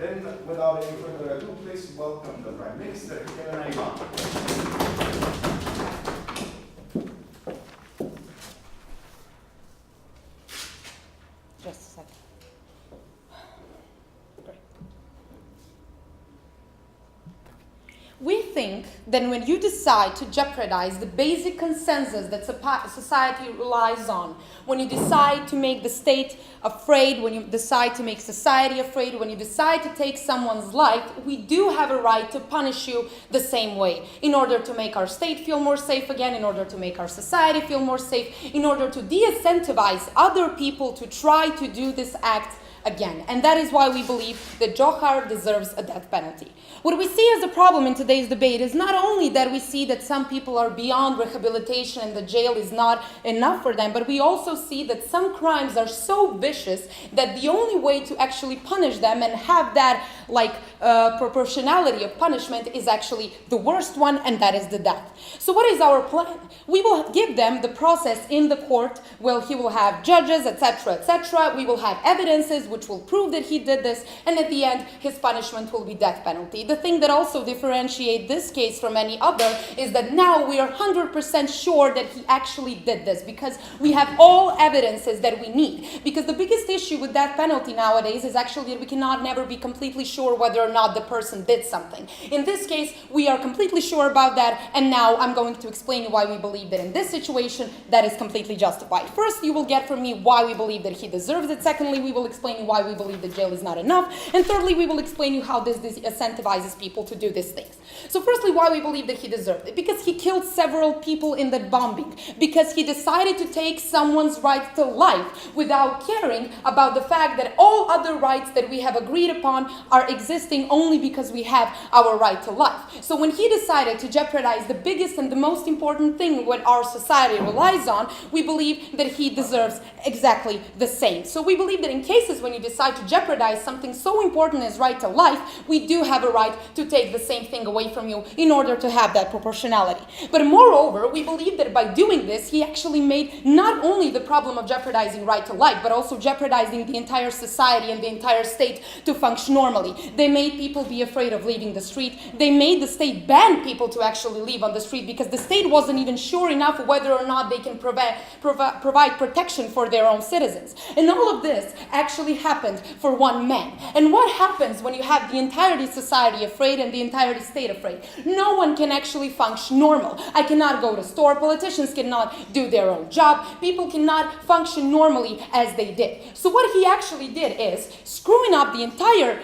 Then, without any further ado, please welcome the Prime Minister, Helena. Just a second. Great. We think that when you decide to jeopardize the basic consensus that society relies on, when you decide to make the state afraid, when you decide to make society afraid, when you decide to take someone's life, we do have a right to punish you the same way, in order to make our state feel more safe again, in order to make our society feel more safe, in order to de-incentivize other people to try to do this act again. And that is why we believe that Djokar deserves a death penalty. What we see as a problem in today's debate is not only that we see that some people are beyond rehabilitation and the jail is not enough for them, but we also see that some crimes are so vicious that the only way to actually punish them and have that proportionality of punishment is actually the worst one, and that is the death. So what is our plan? We will give them the process in the court. Well, he will have judges, etc., etc. We will have evidences which will prove that he did this, and at the end, his punishment will be death penalty. The thing that also differentiates this case from any other is that now we are 100% sure that he actually did this, because we have all evidences that we need. Because the biggest issue with death penalty nowadays is actually that we cannot never be completely sure whether or not the person did something. In this case, we are completely sure about that, and now I'm going to explain you why we believe that in this situation, that is completely justified. First, you will get from me why we believe that he deserves it. Secondly, we will explain you why we believe that jail is not enough. And thirdly, we will explain you how this incentivizes people to do these things. So firstly, why we believe that he deserved it. Because he killed several people in that bombing. Because he decided to take someone's right to life without caring about the fact that all other rights that we have agreed upon are existing only because we have our right to life. So when he decided to jeopardize the biggest and the most important thing what our society relies on, we believe that he deserves exactly the same. So we believe that in cases when you decide to jeopardize something so important as right to life, we do have a right to take the same thing away from you in order to have that proportionality. But moreover, we believe that by doing this, he actually made not only the problem of jeopardizing right to life, but also jeopardizing the entire society and the entire state to function normally. They made people be afraid of leaving the street. They made the state ban people to actually leave on the street because the state wasn't even sure enough whether or not they can provide protection for their own citizens. And all of this actually happened for one man. And what happens when you have the entirety society afraid and the entirety state afraid? No one can actually function normal. I cannot go to store. Politicians cannot do their own job. People cannot function normally as they did. So what he actually did is screwing up the entire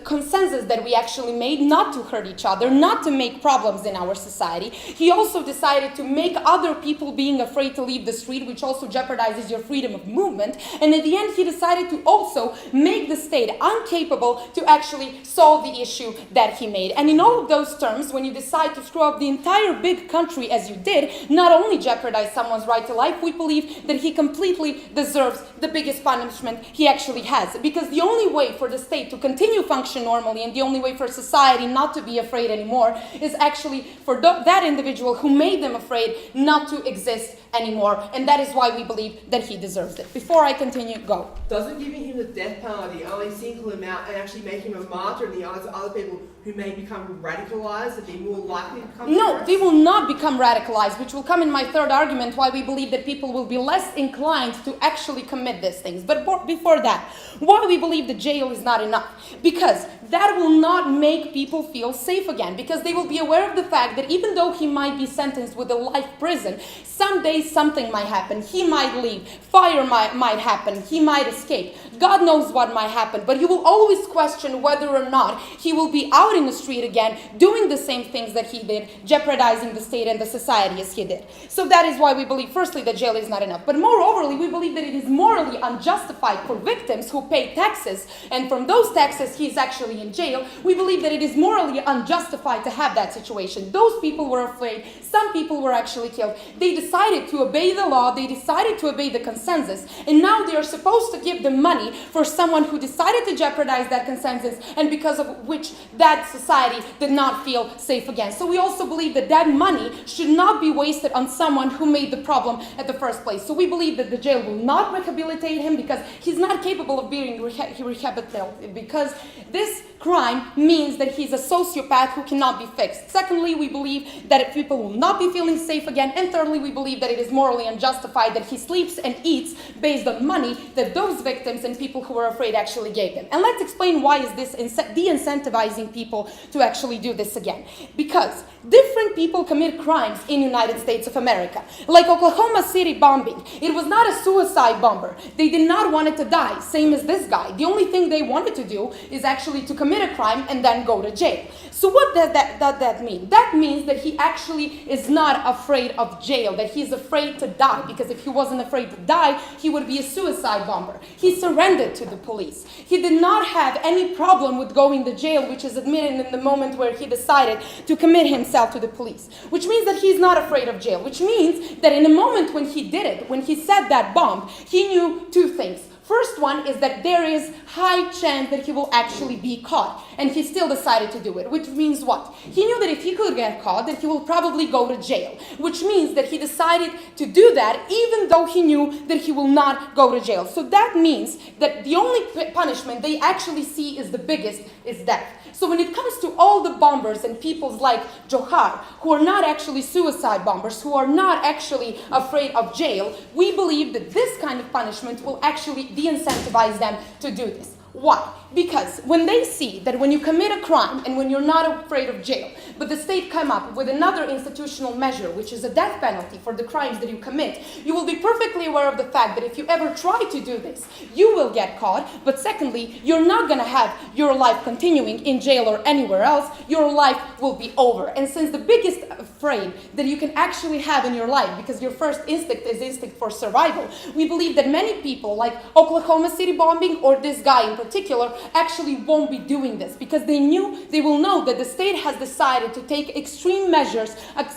consensus that we actually made not to hurt each other, not to make problems in our society. He also decided to make other people being afraid to leave the street, which also jeopardizes your freedom of movement. And at the end, he decided to also make the state incapable to actually solve the issue that he made. And in all of those terms, when you decide to screw up the entire big country as you did, not only jeopardize someone's right to life, we believe that he completely deserves the biggest punishment he actually has. Because the only way for the state to continue function normally and the only way for society not to be afraid anymore is actually for that individual who made them afraid not to exist anymore. And that is why we believe that he deserves it. Before I continue, go. Doesn't giving him the death penalty only single him out and actually make him a martyr in the eyes of other people who may become radicalized and be more likely to become No, terrorists? they will not become radicalized, which will come in my third argument why we believe that people will be less inclined to actually commit these things. But before that, why we believe that jail is not enough? Because that will not make people feel safe again, because they will be aware of the fact that even though he might be sentenced with a life prison, someday something might happen. He might leave. Fire might happen. He might escape. God knows what might happen, but you will always question whether or not he will be out in the street again, doing the same things that he did, jeopardizing the state and the society as he did. So that is why we believe, firstly, that jail is not enough. But moreover, we believe that it is morally unjustified for victims who pay taxes, and from those taxes, he's actually in jail. We believe that it is morally unjustified to have that situation. Those people were afraid. Some people were actually killed. They decided to obey the law. They decided to obey the consensus. And now they are supposed to give them money for someone who decided to jeopardize that consensus and because of which that society did not feel safe again. So we also believe that that money should not be wasted on someone who made the problem at the first place. So we believe that the jail will not rehabilitate him because he's not capable of being rehabilitated, because this crime means that he's a sociopath who cannot be fixed. Secondly, we believe that people will not be feeling safe again. And thirdly, we believe that it is morally unjustified that he sleeps and eats based on money that those victims and people who are afraid actually gave them. And let's explain why is this de-incentivizing people to actually do this again. Because different people commit crimes in the United States of America. Like Oklahoma City bombing. It was not a suicide bomber. They did not want it to die, same as this guy. The only thing they wanted to do is actually to commit a crime and then go to jail. So what does that mean? That means that he actually is not afraid of jail, that he's afraid to die, because if he wasn't afraid to die, he would be a suicide bomber. He surrendered to the police. He did not have any problem with going to jail, which is admitted in the moment where he decided to commit himself to the police, which means that he's not afraid of jail, which means that in the moment when he did it, when he set that bomb, he knew two things. First one is that there is high chance that he will actually be caught, and he still decided to do it, which means what? He knew that if he could get caught, that he will probably go to jail, which means that he decided to do that even though he knew that he will not go to jail. So that means that the only punishment they actually see is the biggest is death. So when it comes to all the bombers and people like Djokar, who are not actually suicide bombers, who are not actually afraid of jail, we believe that this kind of punishment will actually de-incentivize them to do this. Why? Because when they see that when you commit a crime and when you're not afraid of jail, but the state come up with another institutional measure, which is a death penalty for the crimes that you commit, you will be perfectly aware of the fact that if you ever try to do this, you will get caught, but secondly, you're not going to have your life continuing in jail or anywhere else. Your life will be over. And since the biggest afraid that you can actually have in your life, because your first instinct is instinct for survival, we believe that many people, like Oklahoma City bombing or this guy in particular, actually won't be doing this because they will know that the state has decided to take extreme measures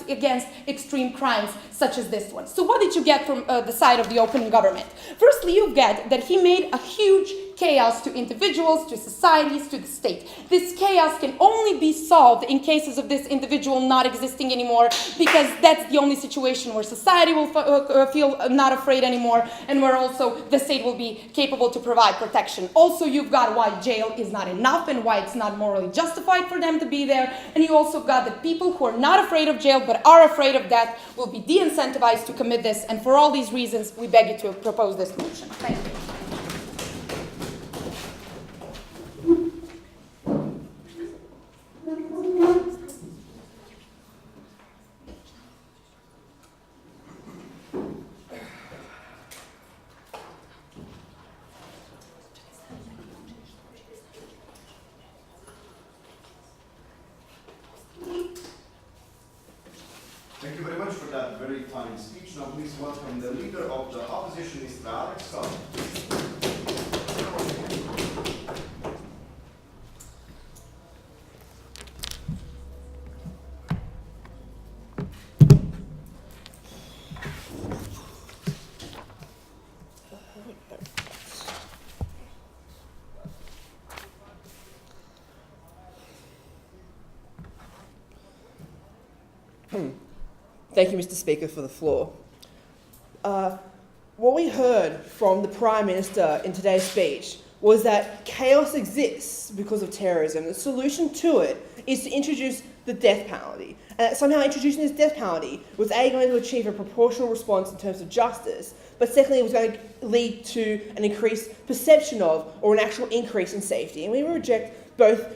against extreme crimes such as this one. So what did you get from the side of the open government? Firstly, you get that he made a huge chaos to individuals, to societies, to the state. This chaos can only be solved in cases of this individual not existing anymore, because that's the only situation where society will feel not afraid anymore, and where also the state will be capable to provide protection. Also, you've got why jail is not enough and why it's not morally justified for them to be there, and you also got that people who are not afraid of jail but are afraid of death will be de-incentivized to commit this, and for all these reasons, we beg you to propose this motion. Thank you. Thank you very much for that very fine speech. Now please welcome the leader of the opposition, Mr. Alex. Thank you, Mr. Speaker, for the floor. What we heard from the Prime Minister in today's speech was that chaos exists because of terrorism. The solution to it is to introduce the death penalty. And that somehow introducing this death penalty was A, going to achieve a proportional response in terms of justice, but secondly, it was going to lead to an increased perception of, or an actual increase in safety. And we reject both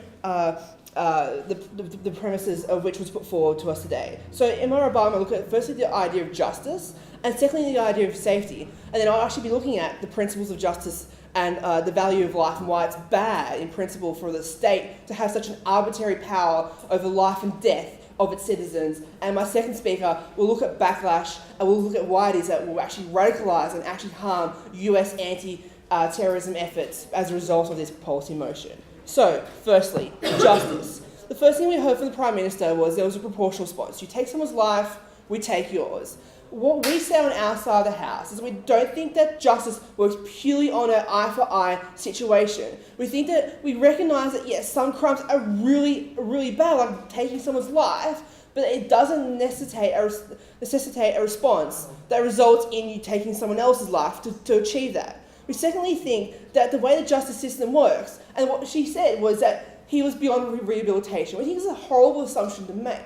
the premises of which was put forward to us today. So in my rebuttal, I look at firstly the idea of justice, and secondly the idea of safety. And then I'll actually be looking at the principles of justice and the value of life and why it's bad in principle for the state to have such an arbitrary power over life and death of its citizens. And my second speaker will look at backlash, and we'll look at why it is that will actually radicalise and actually harm US anti-terrorism efforts as a result of this policy motion. So, firstly, justice. The first thing we heard from the Prime Minister was there was a proportional response. You take someone's life, we take yours. What we say on our side of the house is we don't think that justice works purely on an eye-for-eye situation. We think that we recognise that, yes, some crimes are really, really bad, like taking someone's life, but it doesn't necessitate a response that results in you taking someone else's life to achieve that. We secondly think that the way the justice system works, and what she said was that he was beyond rehabilitation. We think it's a horrible assumption to make.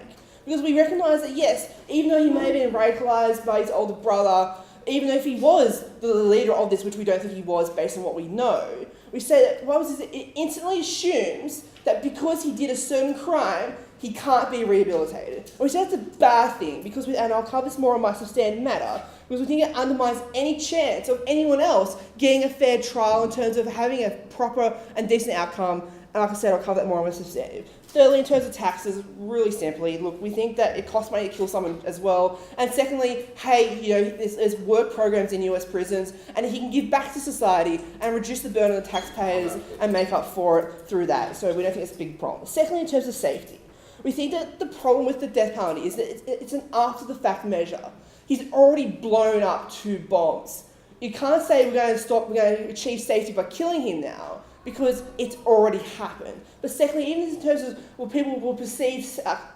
Because we recognise that, yes, even though he may have been radicalised by his older brother, even though if he was the leader of this, which we don't think he was based on what we know, we say that what happens is it instantly assumes that because he did a certain crime, he can't be rehabilitated. And we say that's a bad thing, because and I'll cover this more on my substandard matter, because we think it undermines any chance of anyone else getting a fair trial in terms of having a proper and decent outcome. And like I said, I'll cover that more on my substantive. Thirdly, in terms of taxes, really simply, look, we think that it costs money to kill someone as well. And secondly, hey, there's work programs in US prisons, and he can give back to society and reduce the burden on the taxpayers and make up for it through that. So we don't think it's a big problem. Secondly, in terms of safety, we think that the problem with the death penalty is that it's an after-the-fact measure. He's already blown up 2 bombs. You can't say we're going to achieve safety by killing him now, because it's already happened. But secondly, even in terms of, well, people will perceive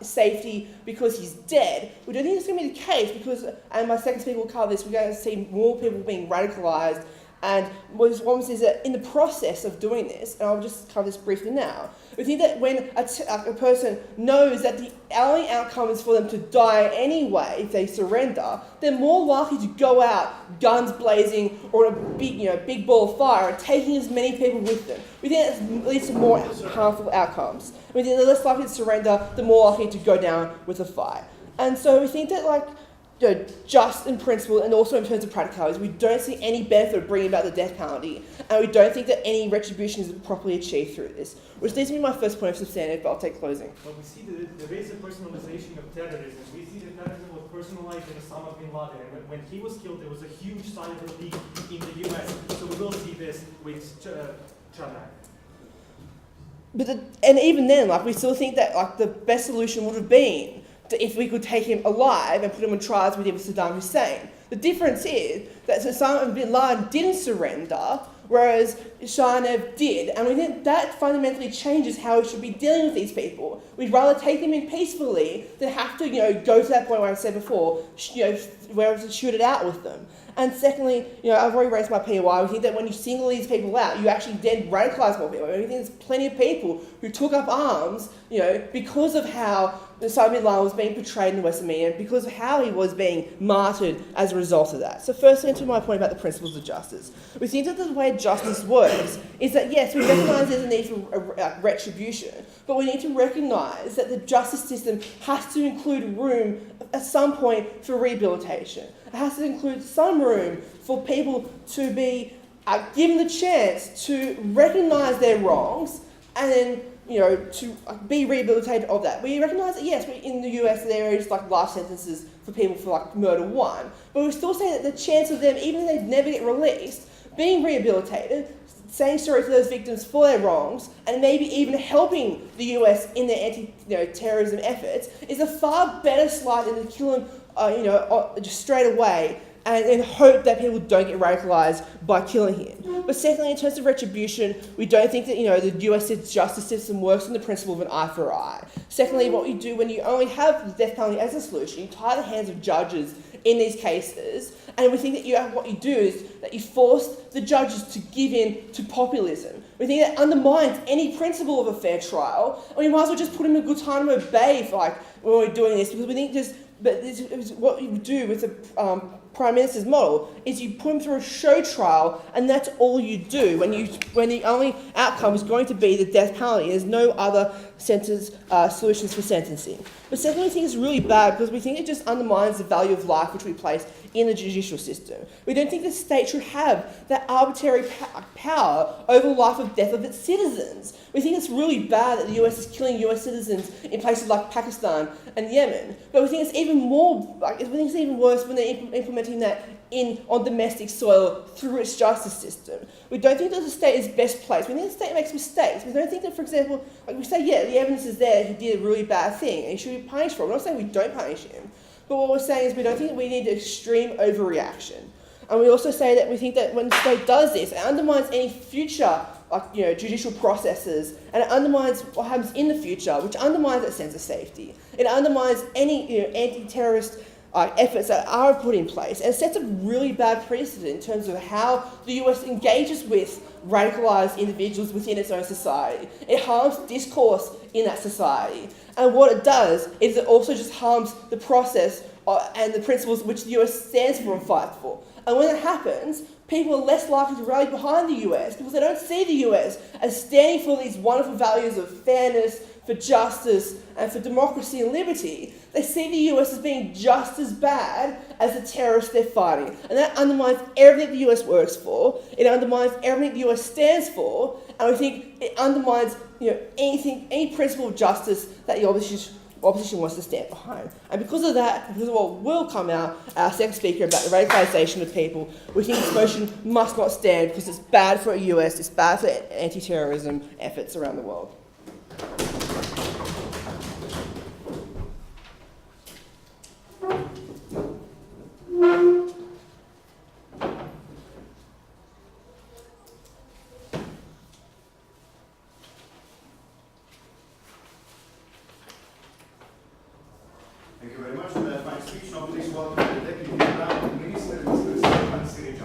safety because he's dead, we don't think it's going to be the case, because, and my second speaker will cover this, we're going to see more people being radicalised. And what happens is that in the process of doing this, and I'll just cover this briefly now, we think that when a person knows that the only outcome is for them to die anyway if they surrender, they're more likely to go out guns blazing or a big ball of fire and taking as many people with them. We think that leads to more harmful outcomes. We think the less likely to surrender, the more likely to go down with a fight. And so we think that just in principle and also in terms of practicalities, we don't see any benefit of bringing about the death penalty, and we don't think that any retribution is properly achieved through this. Which leads me to my first point of substantive, but I'll take closing. But we see there is a personalization of terrorism. We see that terrorism was personalized in Osama bin Laden, and when he was killed, there was a huge cyber leak in the US. So we will see this with Tsarnev. And even then, we still think that the best solution would have been if we could take him alive and put him on trials we did with Saddam Hussein. The difference is that Osama bin Laden didn't surrender, whereas Tsarnev did. And we think that fundamentally changes how we should be dealing with these people. We'd rather take them in peacefully than have to, go to that point where I said before, where to shoot it out with them. And secondly, I've already raised my POI. We think that when you single these people out, you actually then radicalise more people. We think there's plenty of people who took up arms, because of how Osama bin Laden was being portrayed in the Western media, and because of how he was being martyred as a result of that. So firstly, into my point about the principles of justice. We think that the way justice works is that, yes, we recognise there's a need for retribution, but we need to recognise that the justice system has to include room at some point for rehabilitation. It has to include some room for people to be given the chance to recognise their wrongs and then, to be rehabilitated of that. We recognise that, yes, in the US there is life sentences for people for murder 1, but we still say that the chance of them, even if they never get released, being rehabilitated, saying sorry to those victims for their wrongs, and maybe even helping the US in their anti-terrorism efforts, is a far better slide than to kill them just straight away and hope that people don't get radicalised by killing him. But secondly, in terms of retribution, we don't think that the US justice system works on the principle of an eye for eye. Secondly, what you do when you only have the death penalty as a solution, you tie the hands of judges in these cases, and we think that what you do is that you force the judges to give in to populism. We think that undermines any principle of a fair trial, and we might as well just put him in Guantanamo Bay when we're doing this, because we think but this is what you do with the Prime Minister's model, is you put him through a show trial, and that's all you do when the only outcome is going to be the death penalty. There's no other solutions for sentencing. But secondly, we think it's really bad because we think it just undermines the value of life which we place in the judicial system. We don't think the state should have that arbitrary power over the life or death of its citizens. We think it's really bad that the US is killing US citizens in places like Pakistan and Yemen. But we think it's even worse when they're implementing that on domestic soil through its justice system. We don't think that the state is best placed. We think the state makes mistakes. We don't think that, for example, we say, the evidence is there, he did a really bad thing, and he should be punished for it. We're not saying we don't punish him, but what we're saying is we don't think that we need extreme overreaction. And we also say that we think that when the state does this, it undermines any future judicial processes, and it undermines what happens in the future, which undermines that sense of safety. It undermines any anti-terrorist efforts that are put in place, and it sets a really bad precedent in terms of how the US engages with radicalised individuals within its own society. It harms discourse in that society. And what it does is it also just harms the process and the principles which the US stands for and fights for. And when that happens, people are less likely to rally behind the US because they don't see the US as standing for these wonderful values of fairness, for justice, and for democracy and liberty. They see the US as being just as bad as the terrorists they're fighting. And that undermines everything the US works for. It undermines everything the US stands for. And I think it undermines any principle of justice that the opposition wants to stand behind. And because of that, because of what will come out, our second speaker, about the radicalisation of people, we think this motion must not stand because it's bad for the US, it's bad for anti-terrorism efforts around the world. Thank you very much for that fine speech. Now please welcome the Deputy Prime Minister, Mr. Syria.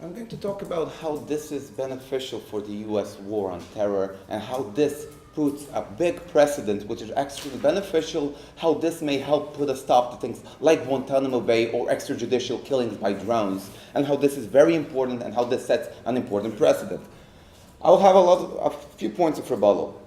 I'm going to talk about how this is beneficial for the US war on terror and how this puts a big precedent which is actually beneficial, how this may help put a stop to things like Guantanamo Bay or extrajudicial killings by drones, and how this is very important and how this sets an important precedent. I'll have a few points of rebuttal.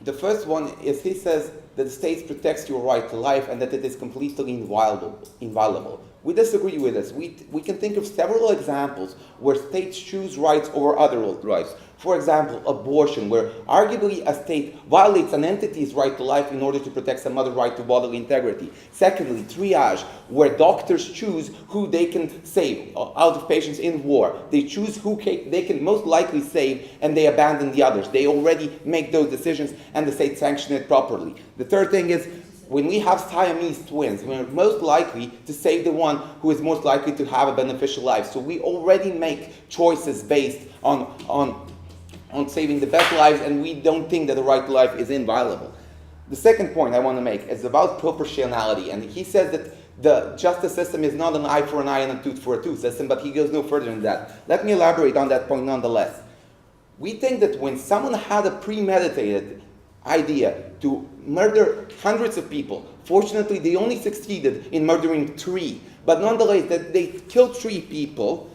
The first one is he says that the state protects your right to life and that it is completely inviolable. We disagree with this. We can think of several examples where states choose rights over other rights. For example, abortion, where arguably a state violates an entity's right to life in order to protect some other right to bodily integrity. Secondly, triage, where doctors choose who they can save out of patients in war. They choose who they can most likely save and they abandon the others. They already make those decisions and the state sanction it properly. The third thing is, when we have Siamese twins, we're most likely to save the one who is most likely to have a beneficial life. So we already make choices based on saving the best lives, and we don't think that the right to life is inviolable. The second point I want to make is about proportionality, and he says that the justice system is not an eye for an eye and a tooth for a tooth system, but he goes no further than that. Let me elaborate on that point nonetheless. We think that when someone had a premeditated idea to murder hundreds of people, fortunately they only succeeded in murdering 3, but nonetheless that they killed 3 people,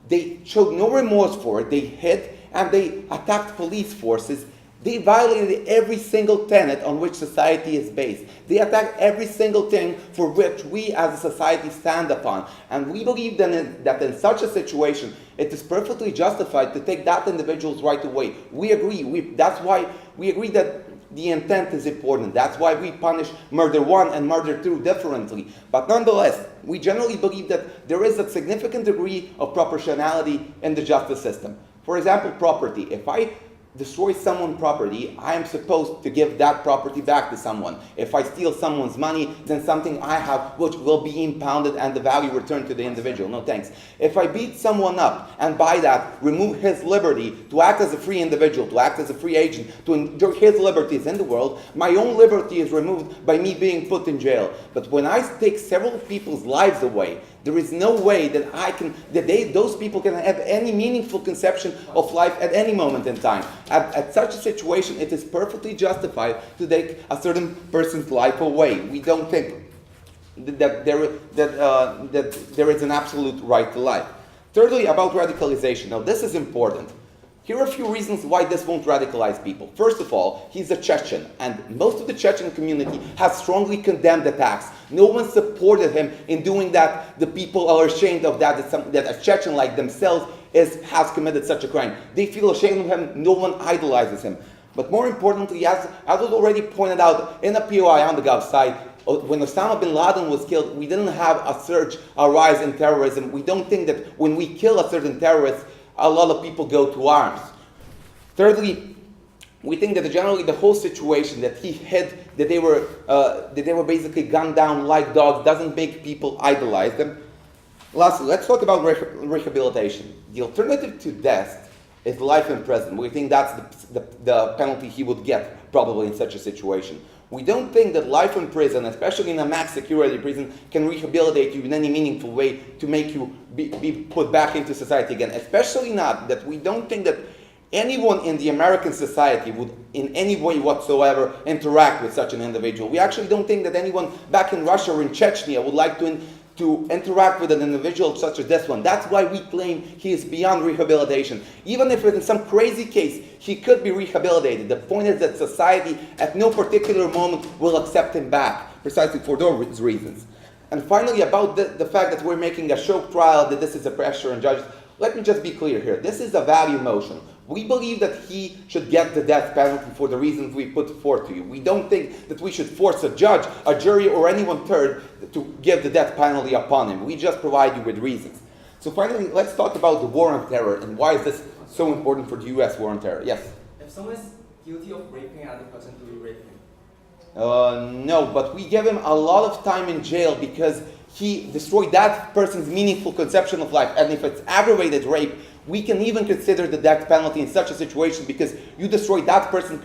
they showed no remorse for it, they hid, and they attacked police forces. They violated every single tenet on which society is based. They attacked every single thing for which we as a society stand upon. And we believe that in such a situation, it is perfectly justified to take that individual's right away. We agree. That's why we agree that the intent is important. That's why we punish murder 1 and murder 2 differently. But nonetheless, we generally believe that there is a significant degree of proportionality in the justice system. For example, property. If I destroy someone's property, I am supposed to give that property back to someone. If I steal someone's money, then something I have which will be impounded and the value returned to the individual. No thanks. If I beat someone up and by that remove his liberty to act as a free individual, to act as a free agent, to enjoy his liberties in the world, my own liberty is removed by me being put in jail. But when I take several people's lives away, there is no way that those people can have any meaningful conception of life at any moment in time. At such a situation, it is perfectly justified to take a certain person's life away. We don't think that there is an absolute right to life. Thirdly, about radicalization. Now, this is important. Here are a few reasons why this won't radicalize people. First of all, he's a Chechen, and most of the Chechen community has strongly condemned attacks. No one supported him in doing that. The people are ashamed of that a Chechen like themselves has committed such a crime. They feel ashamed of him. No one idolizes him. But more importantly, as was already pointed out in a POI on the Gov side, when Osama bin Laden was killed, we didn't have a rise in terrorism. We don't think that when we kill a certain terrorist, a lot of people go to arms. Thirdly, we think that generally the whole situation that he hid, that they were basically gunned down like dogs, doesn't make people idolize them. Lastly, let's talk about rehabilitation. The alternative to death is life in prison. We think that's the penalty he would get probably in such a situation. We don't think that life in prison, especially in a max security prison, can rehabilitate you in any meaningful way to make you be put back into society again. Especially not that we don't think that anyone in the American society would in any way whatsoever interact with such an individual. We actually don't think that anyone back in Russia or in Chechnya would like to interact with an individual such as this one. That's why we claim he is beyond rehabilitation. Even if in some crazy case he could be rehabilitated, the point is that society at no particular moment will accept him back, precisely for those reasons. And finally, about the fact that we're making a show trial, that this is a pressure on judges, let me just be clear here. This is a value motion. We believe that he should get the death penalty for the reasons we put forth to you. We don't think that we should force a judge, a jury, or anyone third to give the death penalty upon him. We just provide you with reasons. So finally, let's talk about the war on terror and why is this so important for the US war on terror. Yes? If someone is guilty of raping another person, do we rape him? No, but we give him a lot of time in jail because he destroyed that person's meaningful conception of life. And if it's aggravated rape, we can even consider the death penalty in such a situation because you destroyed that person's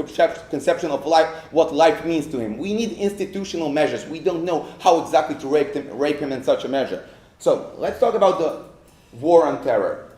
conception of life, what life means to him. We need institutional measures. We don't know how exactly to rape him in such a measure. So let's talk about the war on terror.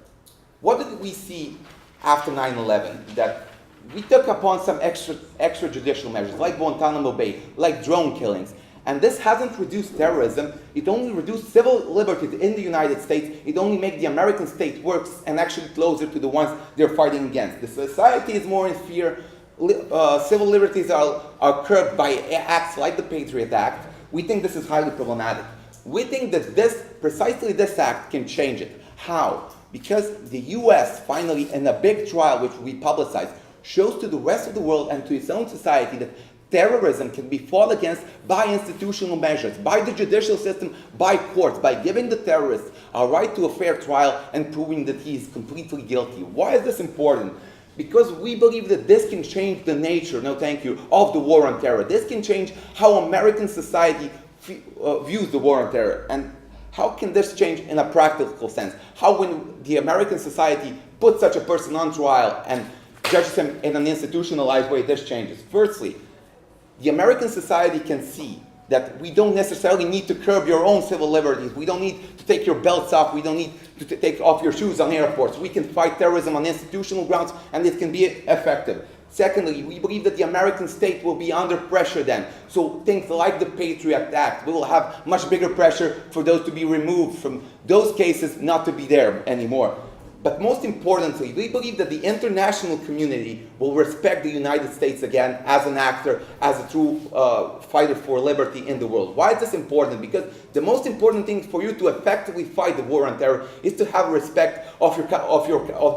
What did we see after 9/11? That we took upon some extrajudicial measures, like Guantanamo Bay, like drone killings. And this hasn't reduced terrorism, it only reduced civil liberties in the United States, it only makes the American state worse and actually closer to the ones they're fighting against. The society is more in fear, civil liberties are curbed by acts like the Patriot Act. We think this is highly problematic. We think that precisely this act can change it. How? Because the US finally, in a big trial which we publicized, shows to the rest of the world and to its own society that terrorism can be fought against by institutional measures, by the judicial system, by courts, by giving the terrorist a right to a fair trial and proving that he is completely guilty. Why is this important? Because we believe that this can change the nature, no thank you, of the war on terror. This can change how American society views the war on terror. And how can this change in a practical sense? How when the American society puts such a person on trial and judges him in an institutionalized way, this changes. Firstly, the American society can see that we don't necessarily need to curb your own civil liberties. We don't need to take your belts off. We don't need to take off your shoes on airports. We can fight terrorism on institutional grounds, and it can be effective. Secondly, we believe that the American state will be under pressure then. So things like the Patriot Act will have much bigger pressure for those to be removed from those cases, not to be there anymore. But most importantly, we believe that the international community will respect the United States again as an actor, as a true fighter for liberty in the world. Why is this important? Because the most important thing for you to effectively fight the war on terror is to have respect of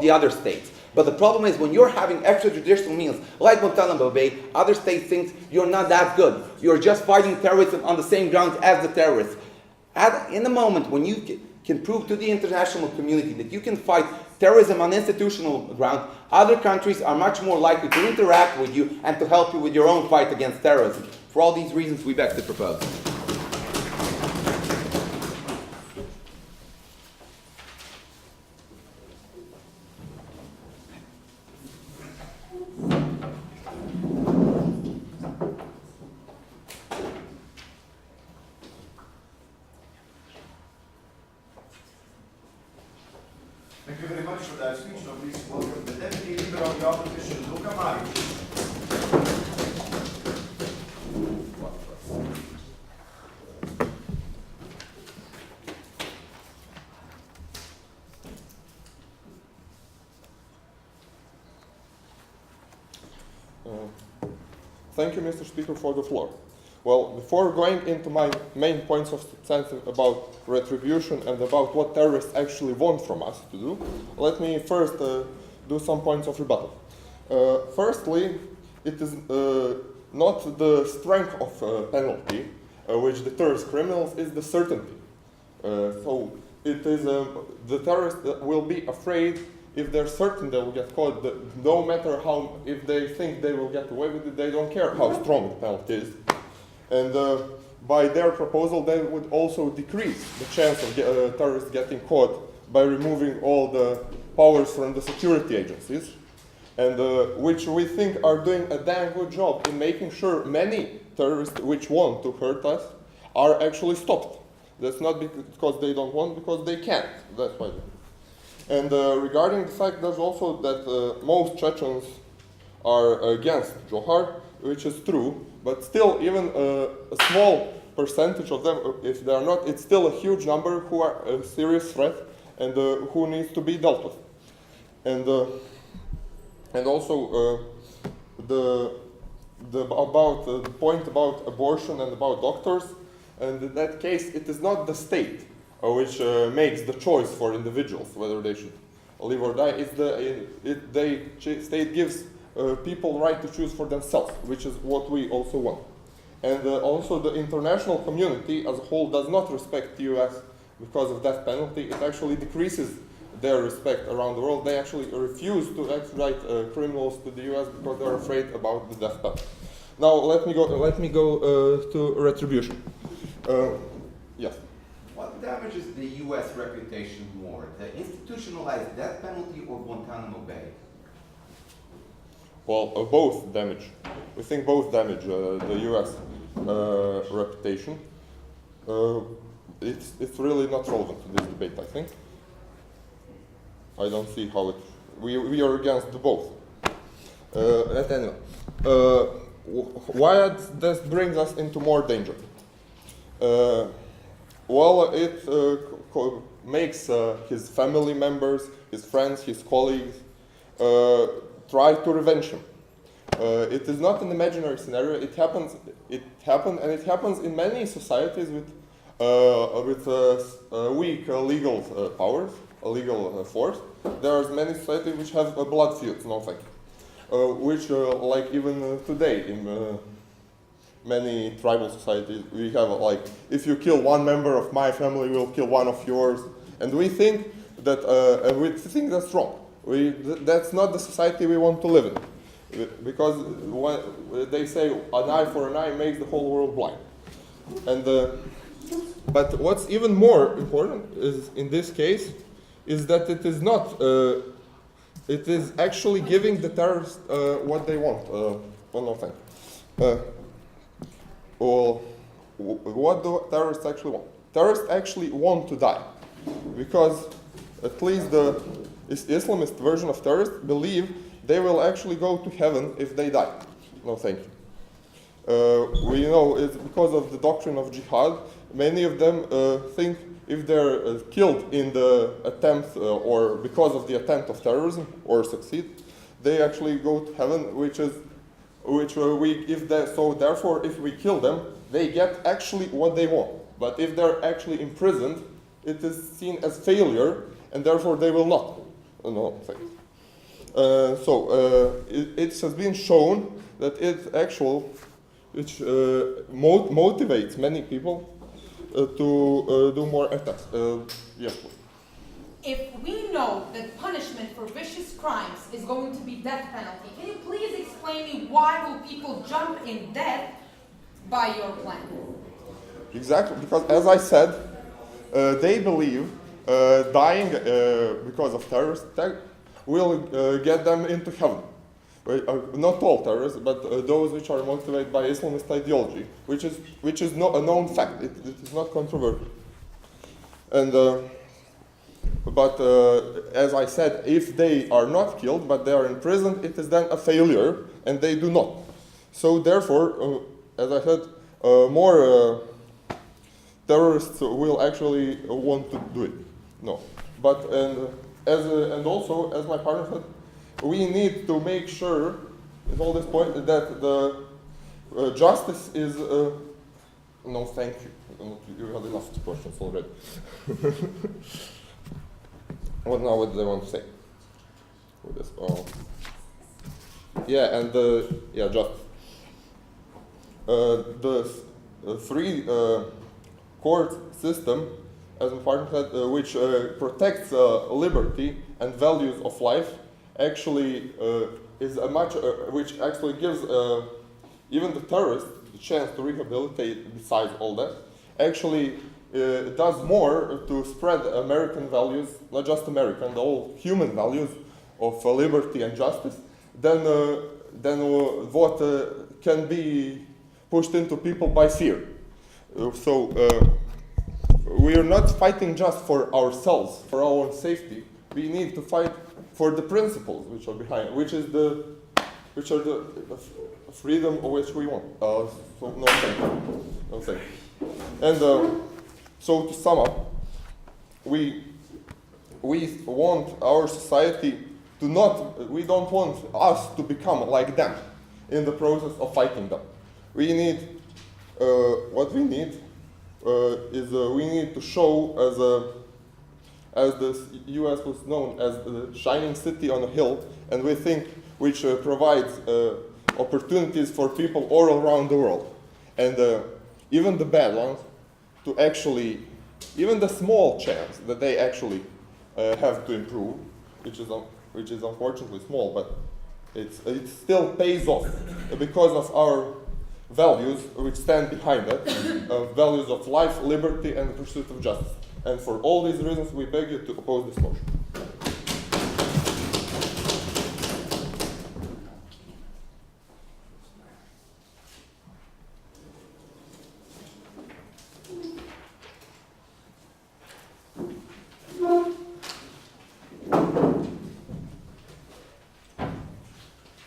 the other states. But the problem is when you're having extrajudicial means, like Guantanamo Bay, other states think you're not that good. You're just fighting terrorism on the same grounds as the terrorists. In the moment when you can prove to the international community that you can fight terrorism on institutional ground, other countries are much more likely to interact with you and to help you with your own fight against terrorism. For all these reasons, we beg to propose. Thank you very much for that speech. Now please welcome the Deputy Leader of the Opposition, Jure. Thank you, Mr. Speaker, for the floor. Well, before going into my main points of sense about retribution and about what terrorists actually want from us to do, let me first do some points of rebuttal. Firstly, it is not the strength of penalty which deters criminals, is the certainty. So it is the terrorists will be afraid if they're certain they will get caught, no matter how, if they think they will get away with it, they don't care how strong the penalty is. And by their proposal, they would also decrease the chance of terrorists getting caught by removing all the powers from the security agencies, and which we think are doing a damn good job in making sure many terrorists which want to hurt us are actually stopped. That's not because they don't want, because they can't. That's why. And regarding the fact, there's also that most Chechens are against Djokar, which is true, but still, even a small percentage of them, if they are not, it's still a huge number who are a serious threat and who needs to be dealt with. And also the point about abortion and about doctors, and in that case, it is not the state which makes the choice for individuals whether they should live or die. It's the state gives people right to choose for themselves, which is what we also want. And also the international community as a whole does not respect the US because of death penalty. It actually decreases their respect around the world. They actually refuse to extradite criminals to the US because they're afraid about the death penalty. Now let me go to retribution. Yes. What damages the US reputation more, the institutionalized death penalty or Guantanamo Bay? Well, both damage. We think both damage the US reputation. It's really not relevant to this debate, I think. I don't see how it... We are against the both. Anyway, why this brings us into more danger? Well, it makes his family members, his friends, his colleagues try to revenge him. It is not an imaginary scenario. It happens. It happened, and it happens in many societies with weak legal powers, a legal force. There are many societies which have blood feuds, no thank you. Which, like even today in many tribal societies, we have like, if you kill one member of my family, we'll kill one of yours, and we think that that's wrong. That's not the society we want to live in, because when they say an eye for an eye makes the whole world blind. And but what's even more important is in this case is that it is not. It is actually giving the terrorists what they want. One more thing. Well, what do terrorists actually want? Terrorists actually want to die, because at least the Islamist version of terrorists believe they will actually go to heaven if they die. No, thank you. We know it's because of the doctrine of jihad. Many of them think if they're killed in the attempt or because of the attempt of terrorism or succeed, they actually go to heaven, so therefore if we kill them, they get actually what they want. But if they're actually imprisoned, it is seen as failure, and therefore they will not. No, thanks. It has been shown that which motivates many people to do more attacks. Yes, please. If we know that punishment for vicious crimes is going to be death penalty, can you please explain me why will people jump in death by your plan? Exactly, because as I said, they believe dying because of terrorist attack will get them into heaven. Not all terrorists, but those which are motivated by Islamist ideology, which is not a known fact. It is not controversial. And but as I said, if they are not killed but they are imprisoned, it is then a failure, and they do not. So therefore, as I said, more terrorists will actually want to do it. No, but and also, as my partner said, we need to make sure at all this point that the justice is. No, thank you. You had enough questions already. What now? What do they want to say? With this? Oh. Yeah, and justice. The three court system, as my partner said, which protects liberty and values of life, actually is a much which actually gives even the terrorist, the chance to rehabilitate besides all that, actually does more to spread American values, not just American, all human values of liberty and justice, than what can be pushed into people by fear. We are not fighting just for ourselves, for our own safety. We need to fight for the principles which are behind, which are the freedom of which we want. No thank you. And so to sum up, we want our society to not. We don't want us to become like them in the process of fighting them. We need what we need. We need to show as the U.S. was known as the shining city on a hill, and we think which provides opportunities for people all around the world, and even the bad ones, to actually, even the small chance that they actually have to improve, which is unfortunately small, but it still pays off because of our values which stand behind it, values of life, liberty, and the pursuit of justice. And for all these reasons, we beg you to oppose this motion.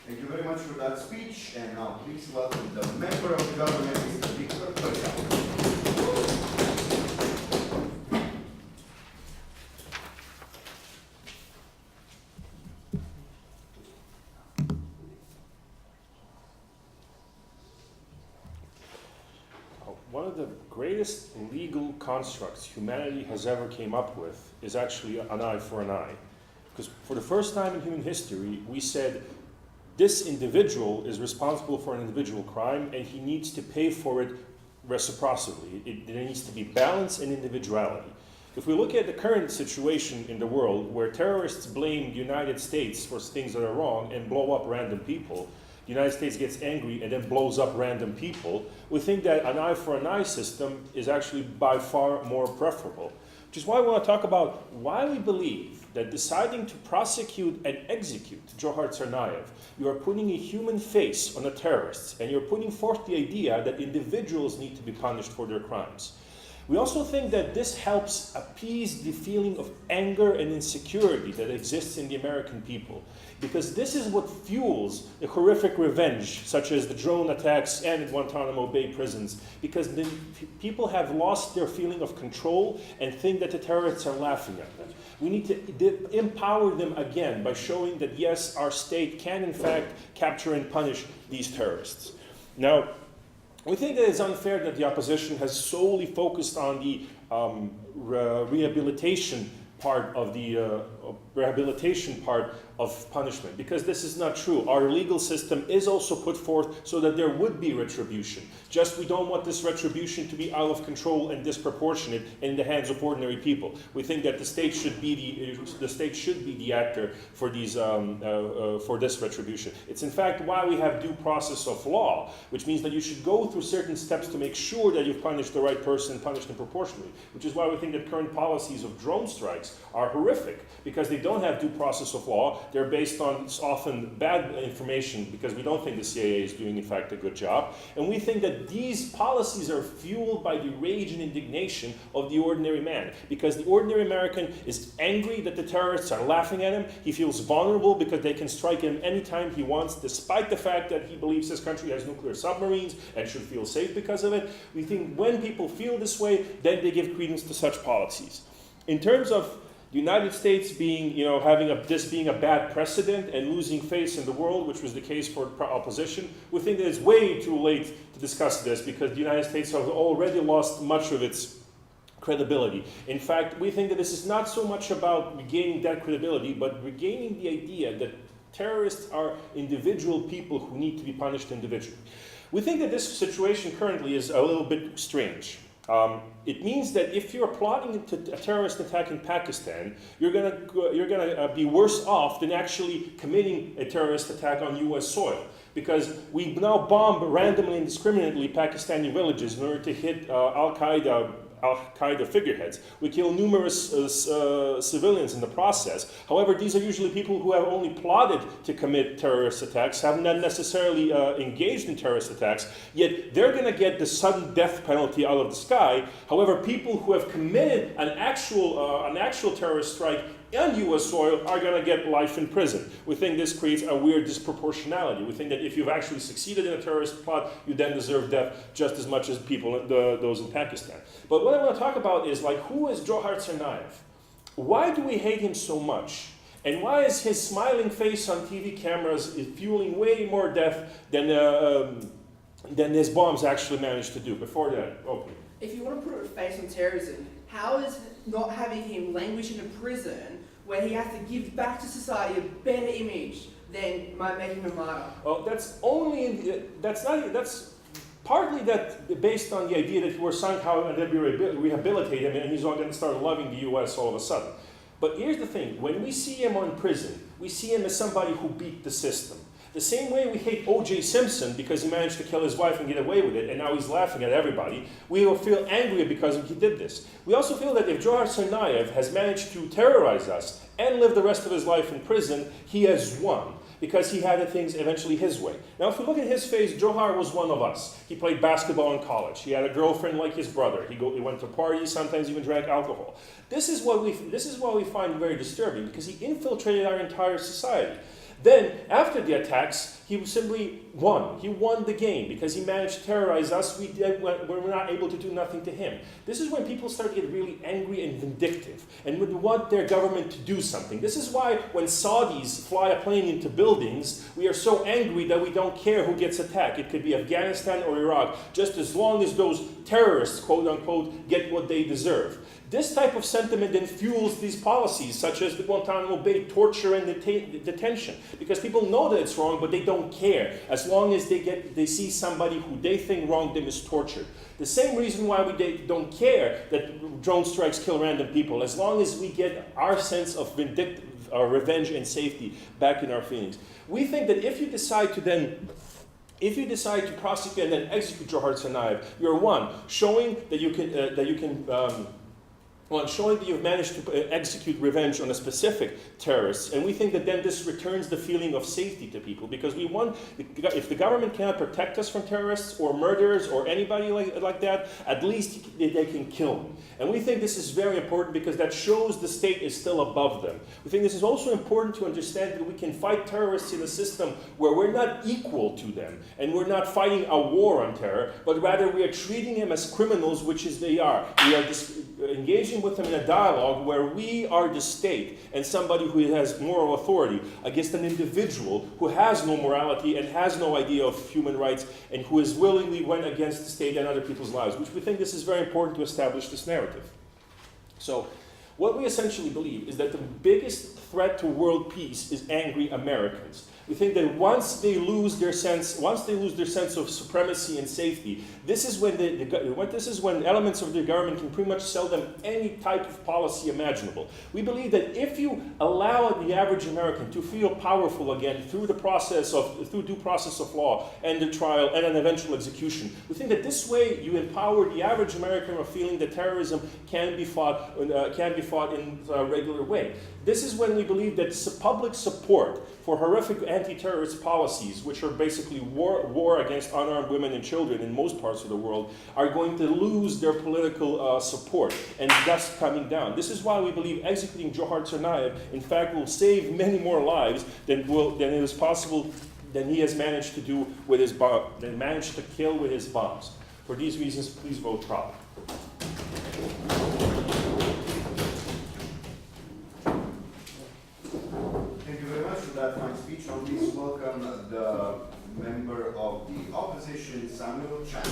Thank you very much for that speech. And now please welcome the member of the government, Mr. Djokar Tsarnev. One of the greatest legal constructs humanity has ever came up with is actually an eye for an eye. Because for the first time in human history, we said this individual is responsible for an individual crime and he needs to pay for it reciprocally. There needs to be balance and individuality. If we look at the current situation in the world where terrorists blame the United States for things that are wrong and blow up random people, the United States gets angry and then blows up random people, we think that an eye for an eye system is actually by far more preferable. Which is why we want to talk about why we believe that deciding to prosecute and execute Djokar Tsarnev, you are putting a human face on the terrorists, and you're putting forth the idea that individuals need to be punished for their crimes. We also think that this helps appease the feeling of anger and insecurity that exists in the American people, because this is what fuels the horrific revenge, such as the drone attacks and Guantanamo Bay prisons, because the people have lost their feeling of control and think that the terrorists are laughing at them. We need to empower them again by showing that yes, our state can in fact capture and punish these terrorists. Now, we think that it's unfair that the opposition has solely focused on the rehabilitation part of punishment, because this is not true. Our legal system is also put forth so that there would be retribution. Just we don't want this retribution to be out of control and disproportionate in the hands of ordinary people. We think that the state should be the actor for these for this retribution. It's in fact why we have due process of law, which means that you should go through certain steps to make sure that you've punished the right person, punished them proportionally. Which is why we think that current policies of drone strikes are horrific, because they don't have due process of law. They're based on often bad information, because we don't think the CIA is doing in fact a good job. And we think that these policies are fueled by the rage and indignation of the ordinary man, because the ordinary American is angry that the terrorists are laughing at him. He feels vulnerable because they can strike him anytime he wants, despite the fact that he believes his country has nuclear submarines and should feel safe because of it. We think when people feel this way, then they give credence to such policies. In terms of the United States being, this being a bad precedent and losing face in the world, which was the case for opposition, we think that it's way too late to discuss this, because the United States has already lost much of its credibility. In fact, we think that this is not so much about regaining that credibility, but regaining the idea that terrorists are individual people who need to be punished individually. We think that this situation currently is a little bit strange. It means that if you're plotting a terrorist attack in Pakistan, you're gonna be worse off than actually committing a terrorist attack on U.S. soil. because we now bomb randomly and indiscriminately Pakistani villages in order to hit Al-Qaeda figureheads. We kill numerous civilians in the process. However, these are usually people who have only plotted to commit terrorist attacks, have not necessarily engaged in terrorist attacks, yet they're going to get the sudden death penalty out of the sky. However, people who have committed an actual terrorist strike on U.S. soil are going to get life in prison. We think this creates a weird disproportionality. We think that if you've actually succeeded in a terrorist plot, you then deserve death just as much as those in Pakistan. But what I want to talk about is, like, who is Djokar Tsarnev? Why do we hate him so much? And why is his smiling face on TV cameras fueling way more death than his bombs actually managed to do? Before that, open. If you want to put a face on terrorism, how is not having him languish in a prison where he has to give back to society a better image than making him a martyr? Well, that's partly based on the idea that we're somehow going to rehabilitate him and he's all going to start loving the U.S. all of a sudden. But here's the thing, when we see him on prison, we see him as somebody who beat the system. The same way we hate O.J. Simpson because he managed to kill his wife and get away with it, and now he's laughing at everybody, we will feel angry because he did this. We also feel that if Djokar Tsarnev has managed to terrorize us and live the rest of his life in prison, he has won, because he had things eventually his way. Now, if you look at his face, Djokar was one of us. He played basketball in college. He had a girlfriend like his brother. He went to parties, sometimes even drank alcohol. This is what we find very disturbing, because he infiltrated our entire society. Then, after the attacks, he simply won. He won the game because he managed to terrorize us. We were not able to do nothing to him. This is when people start to get really angry and vindictive and would want their government to do something. This is why when Saudis fly a plane into buildings, we are so angry that we don't care who gets attacked. It could be Afghanistan or Iraq, just as long as those terrorists, quote unquote, get what they deserve. This type of sentiment then fuels these policies, such as the Guantanamo Bay torture and detention, because people know that it's wrong, but they don't care. As long as they see somebody who they think wronged them is tortured. The same reason why we don't care that drone strikes kill random people, as long as we get our sense of revenge and safety back in our feelings. We think that if you decide to prosecute and then execute Djokar Tsarnev, you're showing that showing that you've managed to execute revenge on a specific terrorist. And we think that then this returns the feeling of safety to people, because we want, if the government cannot protect us from terrorists or murderers or anybody like that, at least they can kill them. And we think this is very important because that shows the state is still above them. We think this is also important to understand that we can fight terrorists in a system where we're not equal to them and we're not fighting a war on terror, but rather we are treating them as criminals, which is they are. We are engaging with them in a dialogue where we are the state and somebody who has moral authority against an individual who has no morality and has no idea of human rights and who is willingly went against the state and other people's lives, which we think this is very important to establish this narrative. So, what we essentially believe is that the biggest threat to world peace is angry Americans. We think that once they lose their sense of supremacy and safety, this is when elements of the government can pretty much sell them any type of policy imaginable. We believe that if you allow the average American to feel powerful again through due process of law and the trial and an eventual execution, we think that this way you empower the average American of feeling that terrorism can be fought in a regular way. This is when we believe that public support for horrific anti-terrorist policies, which are basically war against unarmed women and children in most parts of the world, are going to lose their political support and thus coming down. This is why we believe executing Djokar Tsarnev, in fact, will save many more lives than it is possible than he has managed to do with his managed to kill with his bombs. For these reasons, please vote proud. Thank you very much for that fine speech. Now please welcome the member of the opposition, Samuel Chan.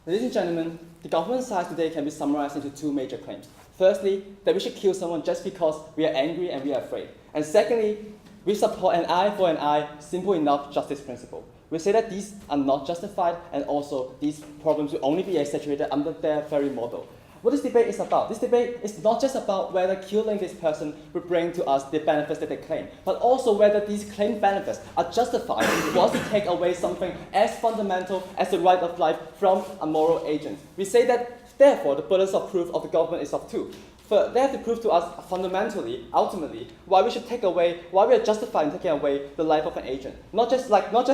Ladies and gentlemen, the government side today can be summarized into two major claims. Firstly, that we should kill someone just because we are angry and we are afraid. And secondly, we support an eye for an eye, simple enough justice principle. We say that these are not justified and also these problems will only be exaggerated under their very model. What this debate is about, this debate is not just about whether killing this person will bring to us the benefits that they claim, but also whether these claimed benefits are justified once to take away something as fundamental as the right of life from a moral agent. We say that, therefore, the burden of proof of the government is of two. But they have to prove to us fundamentally, ultimately, why we should take away, why we are justified in taking away the life of an agent. Not just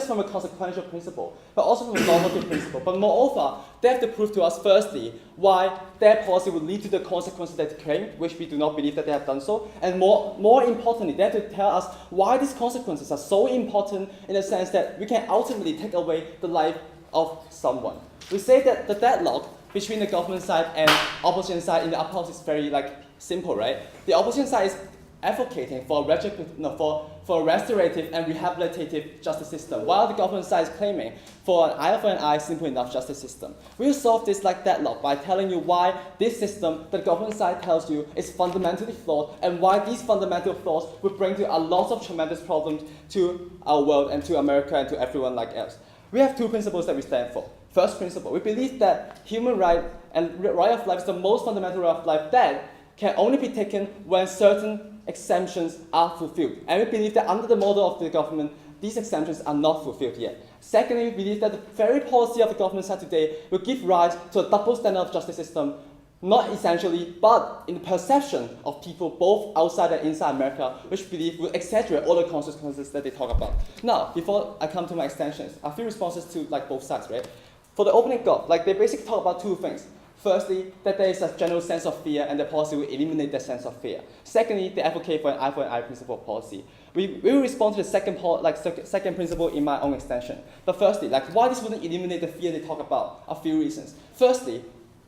from a consequential principle, but also from a normative principle. But moreover, they have to prove to us, firstly, why their policy would lead to the consequences that they claim, which we do not believe that they have done so. And more importantly, they have to tell us why these consequences are so important in the sense that we can ultimately take away the life of someone. We say that the deadlock between the government side and opposition side in the upper house is very simple, right? The opposition side is advocating for a restorative and rehabilitative justice system, while the government side is claiming for an eye for an eye, simple enough justice system. We'll solve this deadlock by telling you why this system that the government side tells you is fundamentally flawed, and why these fundamental flaws will bring to a lot of tremendous problems to our world and to America and to everyone else. We have two principles that we stand for. First principle, we believe that human right and right of life is the most fundamental right of life that can only be taken when certain exemptions are fulfilled. And we believe that under the model of the government, these exemptions are not fulfilled yet. Secondly, we believe that the very policy of the government side today will give rise to a double standard of justice system, not essentially, but in the perception of people both outside and inside America, which we believe will exaggerate all the consequences that they talk about. Now, before I come to my extensions, a few responses to both sides, right? For the opening go, they basically talk about two things. Firstly, that there is a general sense of fear and the policy will eliminate that sense of fear. Secondly, they advocate for an eye principle policy. We will respond to the second principle in my own extension. But firstly, why this wouldn't eliminate the fear they talk about? A few reasons. Firstly,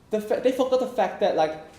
they forgot the fact that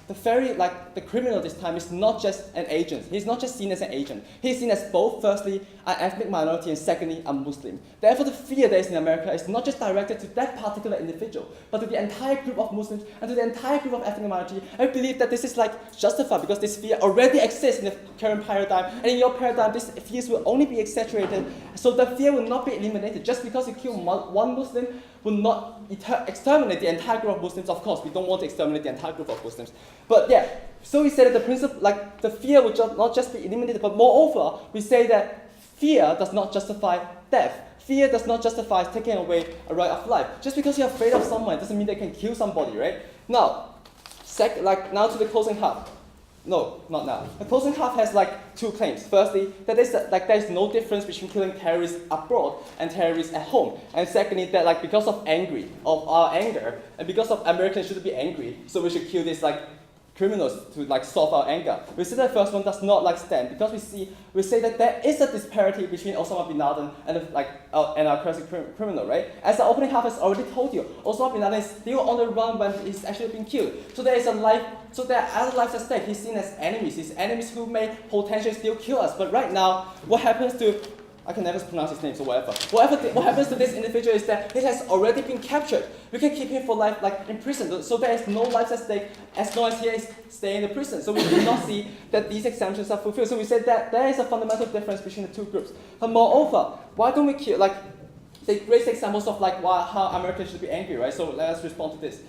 the criminal this time is not just an agent. He's not just seen as an agent. He's seen as both, firstly, an ethnic minority, and secondly, a Muslim. Therefore, the fear that is in America is not just directed to that particular individual, but to the entire group of Muslims and to the entire group of ethnic minority. I believe that this is justified because this fear already exists in the current paradigm, and in your paradigm, these fears will only be exaggerated, so the fear will not be eliminated. Just because you kill one Muslim will not exterminate the entire group of Muslims. Of course, we don't want to exterminate the entire group of Muslims. But yeah, so we say that the principle, the fear will not just be eliminated, but moreover, we say that fear does not justify death. Fear does not justify taking away a right of life. Just because you're afraid of someone doesn't mean they can kill somebody, right? Now, now to the closing half. No, not now. The closing half has two claims. Firstly, that there is no difference between killing terrorists abroad and terrorists at home. And secondly, that because of our anger, and because of Americans shouldn't be angry, so we should kill these criminals to solve our anger. We say that the first one does not stand because we say that there is a disparity between Osama bin Laden and our classic criminal, right? As the opening half has already told you, Osama bin Laden is still on the run when he's actually been killed. So there are other lives at stake. He's seen as enemies. He's enemies who may potentially still kill us. But right now, what happens to I can never pronounce his name, so whatever. What happens to this individual is that he has already been captured. We can keep him for life, in prison. So there is no life at stake as long as he is staying in the prison. So we do not see that these exemptions are fulfilled. So we said that there is a fundamental difference between the two groups. But moreover, why don't we kill, they raise examples of how Americans should be angry, right? So let us respond to this.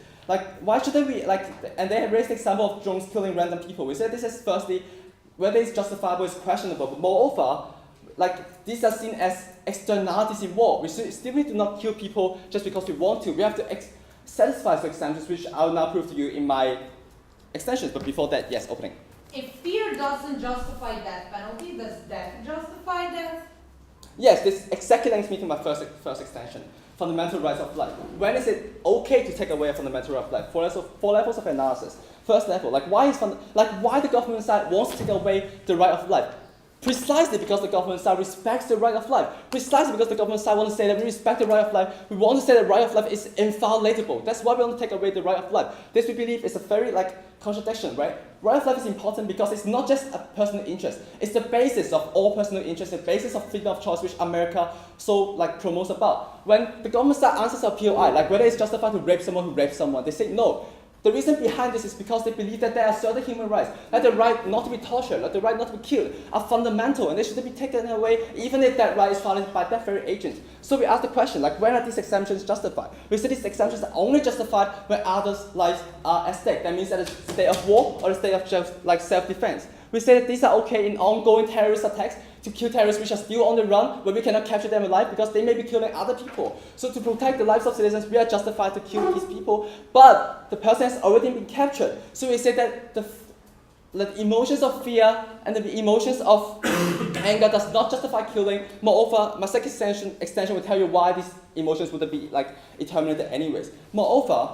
Why shouldn't we, and they raised the example of drones killing random people. We said this is firstly, whether it's justifiable is questionable. But moreover, these are seen as externalities in war. We still need to not kill people just because we want to. We have to satisfy the exemptions, which I'll now prove to you in my extensions. But before that, yes, opening. If fear doesn't justify death penalty, does death justify death? Yes, this exactly links me to my first extension, fundamental rights of life. When is it okay to take away a fundamental right of life? Four levels of analysis. First level, why the government side wants to take away the right of life? Precisely because the government side respects the right of life. Precisely because the government side wants to say that we respect the right of life. We want to say that right of life is inviolatable. That's why we want to take away the right of life. This we believe is a very contradiction, right? Right of life is important because it's not just a personal interest. It's the basis of all personal interests, the basis of freedom of choice, which America so promotes about. When the government side answers our POI, whether it's justified to rape someone who rapes someone, they say no. The reason behind this is because they believe that there are certain human rights, like the right not to be tortured, like the right not to be killed, are fundamental and they shouldn't be taken away even if that right is violated by that very agent. So we ask the question, like, when are these exemptions justified? We say these exemptions are only justified when others' lives are at stake. That means that it's a state of war or a state of self-defense. We say that these are okay in ongoing terrorist attacks, to kill terrorists which are still on the run, but we cannot capture them alive because they may be killing other people. So to protect the lives of citizens, we are justified to kill these people, but the person has already been captured. So we say that the emotions of fear and the emotions of anger does not justify killing. Moreover, my second extension will tell you why these emotions would be terminated anyways. Moreover,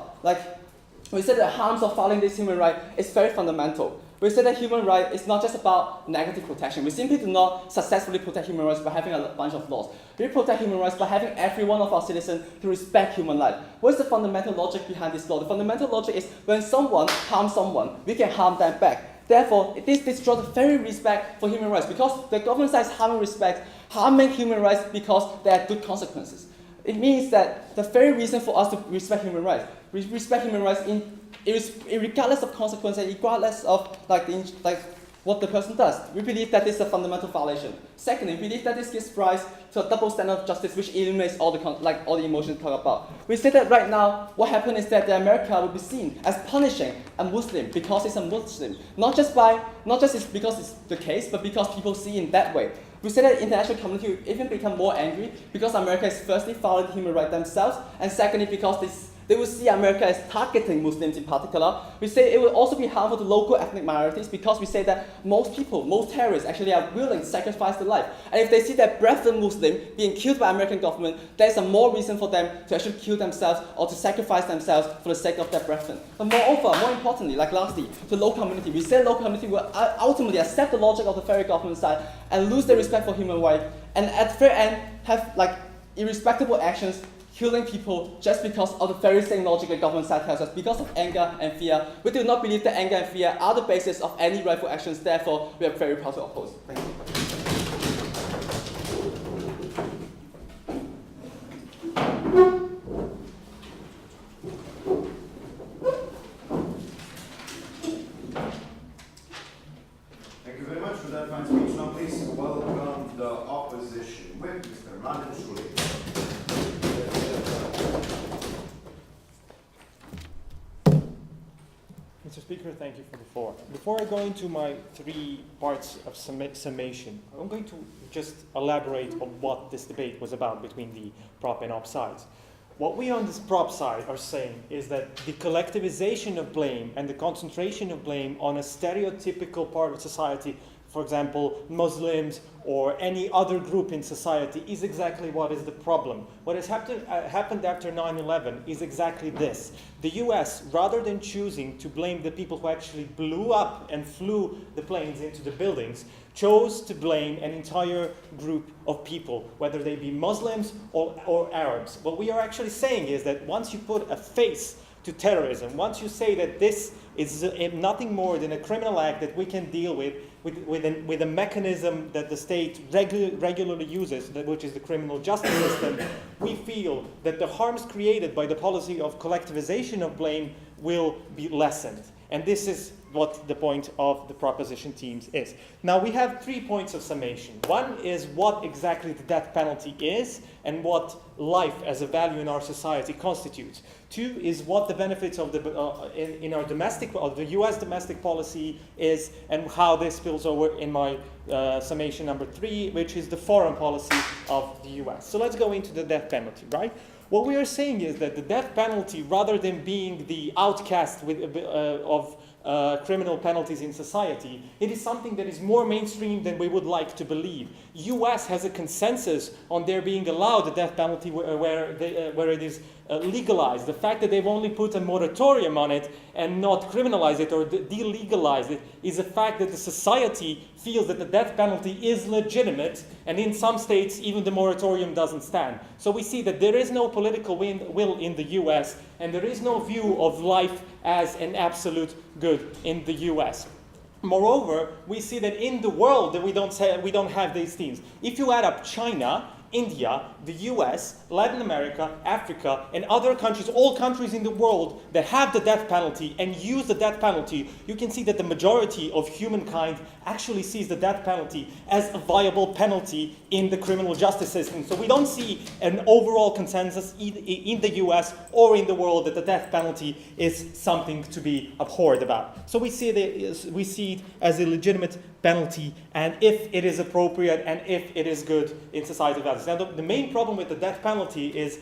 we said the harms of violating this human right is very fundamental. We say that human right is not just about negative protection. We simply do not successfully protect human rights by having a bunch of laws. We protect human rights by having every one of our citizens to respect human life. What is the fundamental logic behind this law? The fundamental logic is when someone harms someone, we can harm them back. Therefore, this destroys the very respect for human rights because the government side is harming human rights because there are good consequences. It means that the very reason for us to respect human rights, we respect human rights regardless of consequence and regardless of what the person does. We believe that this is a fundamental violation. Secondly, we believe that this gives rise to a double standard of justice which eliminates all the emotions talked about. We say that right now, what happened is that America will be seen as punishing a Muslim because he's a Muslim. Not just because it's the case, but because people see it that way. We say that the international community will even become more angry because America is firstly violating human rights themselves, and secondly because they will see America as targeting Muslims in particular. We say it will also be harmful to local ethnic minorities because we say that most terrorists actually are willing to sacrifice their life. And if they see their brethren Muslim being killed by American government, there's a more reason for them to actually kill themselves or to sacrifice themselves for the sake of their brethren. But moreover, more importantly, lastly, the local community, we say local community will ultimately accept the logic of the federal government side and lose their respect for human rights, and at the very end have irrespectable actions, killing people just because of the very same logic the government side tells us, because of anger and fear. We do not believe that anger and fear are the basis of any rightful actions, therefore we are very proud to oppose. Thank you. Thank you very much for that fine speech. Now please welcome the opposition whip, Mr. Jure. Mr. Speaker, thank you for the floor. Before I go into my 3 parts of summation, I'm going to just elaborate on what this debate was about between the prop and op sides. What we on this prop side are saying is that the collectivization of blame and the concentration of blame on a stereotypical part of society, for example, Muslims or any other group in society, is exactly what is the problem. What has happened after 9/11 is exactly this. The US, rather than choosing to blame the people who actually blew up and flew the planes into the buildings, chose to blame an entire group of people, whether they be Muslims or Arabs. What we are actually saying is that once you put a face to terrorism, once you say that this is nothing more than a criminal act that we can deal with a mechanism that the state regularly uses, which is the criminal justice system, we feel that the harms created by the policy of collectivization of blame will be lessened. And this is what the point of the proposition teams is. Now we have 3 points of summation. One is what exactly the death penalty is and what life as a value in our society constitutes. 2 is what the benefits of the in our the U.S. domestic policy is and how this spills over in my summation number 3, which is the foreign policy of the U.S. So let's go into the death penalty, right? What we are saying is that the death penalty, rather than being the outcast of criminal penalties in society, it is something that is more mainstream than we would like to believe. U.S. has a consensus on there being allowed the death penalty where it is legalized. The fact that they've only put a moratorium on it and not criminalized it or delegalized it is a fact that the society feels that the death penalty is legitimate, and in some states even the moratorium doesn't stand. So we see that there is no political will in the US, and there is no view of life as an absolute good in the US. Moreover, we see that in the world that we don't have these things. If you add up China, India, the US, Latin America, Africa, and other countries, all countries in the world that have the death penalty and use the death penalty, you can see that the majority of humankind actually sees the death penalty as a viable penalty in the criminal justice system. So we don't see an overall consensus in the US or in the world that the death penalty is something to be abhorred about. So we see it as a legitimate penalty, and if it is appropriate and if it is good in society values. Now the main problem with the death penalty is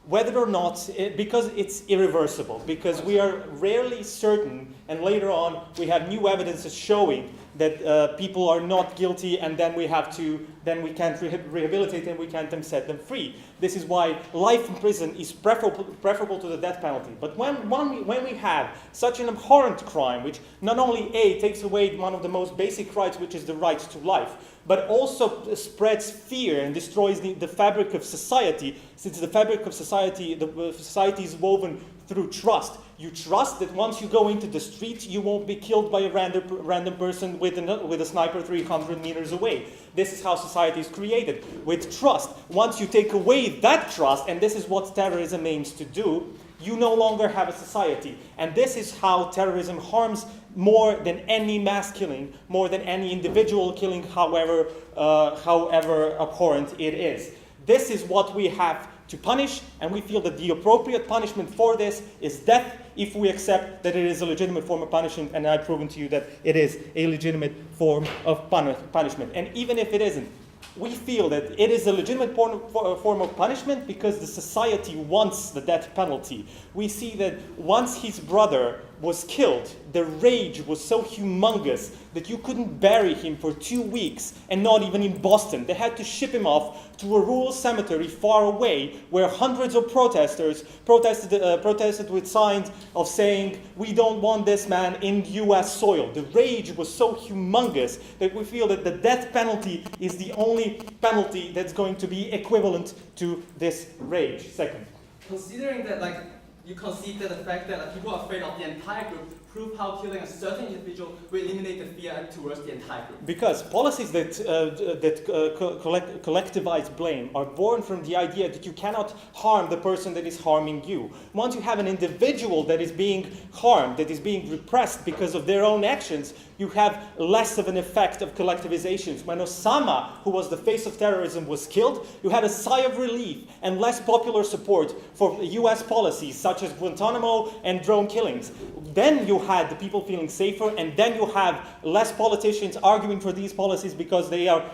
whether or not, because it's irreversible, because we are rarely certain, and later on we have new evidences showing that people are not guilty, and then we can't rehabilitate them, we can't set them free. This is why life in prison is preferable to the death penalty. But when we have such an abhorrent crime, which not only takes away one of the most basic rights, which is the right to life, but also spreads fear and destroys the fabric of society, since the fabric of society, the society is woven through trust. You trust that once you go into the street, you won't be killed by a random person with a sniper 300 meters away. This is how society is created, with trust. Once you take away that trust, and this is what terrorism aims to do, you no longer have a society. And this is how terrorism harms more than any mass killing, more than any individual killing, however abhorrent it is. This is what we have to punish, and we feel that the appropriate punishment for this is death, if we accept that it is a legitimate form of punishment, and I've proven to you that it is a legitimate form of punishment. And even if it isn't, we feel that it is a legitimate form of punishment because the society wants the death penalty. We see that once his brother was killed, the rage was so humongous that you couldn't bury him for 2 weeks, and not even in Boston. They had to ship him off to a rural cemetery far away where hundreds of protesters protested with signs of saying, "We don't want this man in US soil." The rage was so humongous that we feel that the death penalty is the only penalty that's going to be equivalent to this rage. Second. Considering that, you concede that the fact that people are afraid of the entire group prove how killing a certain individual will eliminate the fear towards the entire group. Because policies that collectivize blame are born from the idea that you cannot harm the person that is harming you. Once you have an individual that is being harmed, that is being repressed because of their own actions, you have less of an effect of collectivizations. When Osama, who was the face of terrorism, was killed, you had a sigh of relief and less popular support for US policies such as Guantanamo and drone killings. Then you had the people feeling safer, and then you have less politicians arguing for these policies because they have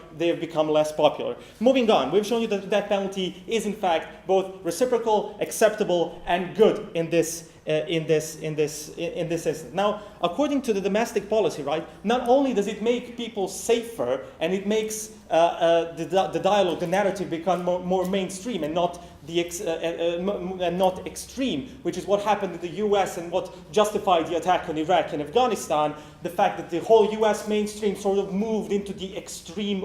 become less popular. Moving on, we've shown you that the death penalty is in fact both reciprocal, acceptable, and good in this instance. Now, according to the domestic policy, right, not only does it make people safer, and it makes the dialogue, the narrative become more mainstream and not not extreme, which is what happened in the US and what justified the attack on Iraq and Afghanistan. The fact that the whole US mainstream sort of moved into the extreme